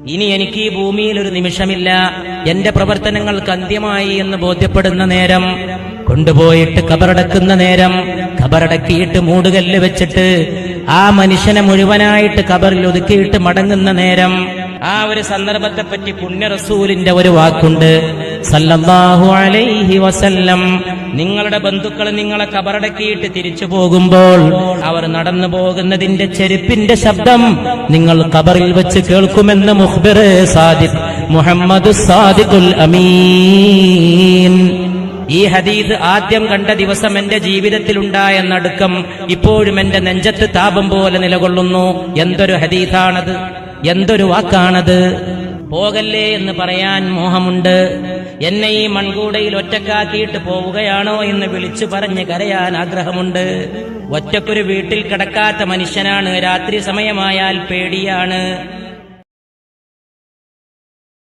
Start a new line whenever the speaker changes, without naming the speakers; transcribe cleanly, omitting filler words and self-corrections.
ഇനി എനിക്ക് ഈ ഭൂമിയിൽ ഒരു നിമിഷമില്ല, എന്റെ പ്രവർത്തനങ്ങൾക്ക് അന്ത്യമായി എന്ന് ബോധ്യപ്പെടുന്ന നേരം, കൊണ്ടുപോയിട്ട് കബറടക്കുന്ന നേരം, കബറടക്കിയിട്ട് മൂടുകല്ല് വെച്ചിട്ട് ആ മനുഷ്യനെ മുഴുവനായിട്ട് കബറിൽ ഒതുക്കിയിട്ട് മടങ്ങുന്ന നേരം, ആ ഒരു സന്ദർഭത്തെപ്പറ്റി പുണ്യ റസൂലിന്റെ ഒരു വാക്കുണ്ട്, സല്ലല്ലാഹു അലൈഹി വസല്ലം, നിങ്ങളുടെ ബന്ധുക്കൾ നിങ്ങളെ കബറടക്കിയിട്ട് തിരിച്ചു പോകുമ്പോൾ അവർ നടന്നു പോകുന്നതിന്റെ ചെരുപ്പിന്റെ ശബ്ദം നിങ്ങൾ കബറിൽ വെച്ച് കേൾക്കുമെന്ന് മുഖ്ബിർ സാദിഖ് മുഹമ്മദ് സാദിഖുൽ അമീൻ. ഈ ഹദീസ് ആദ്യം കണ്ട ദിവസം എന്റെ ജീവിതത്തിലുണ്ടായ നടുക്കം ഇപ്പോഴും എന്റെ നെഞ്ചത്ത് താപം പോലെ നിലകൊള്ളുന്നു. എന്തൊരു ഹദീസാണത്, എന്തൊരു വാക്കാണത്! പോകല്ലേ എന്ന് പറയാൻ മോഹമുണ്ട്. എന്നെ ഈ മൺകൂടയിൽ ഒറ്റക്കാക്കിയിട്ട് പോവുകയാണോ എന്ന് വിളിച്ചു പറഞ്ഞ് കരയാൻ ആഗ്രഹമുണ്ട്. ഒറ്റക്കൊരു വീട്ടിൽ കിടക്കാത്ത മനുഷ്യനാണ്. രാത്രി സമയമായാൽ പേടിയാണ്.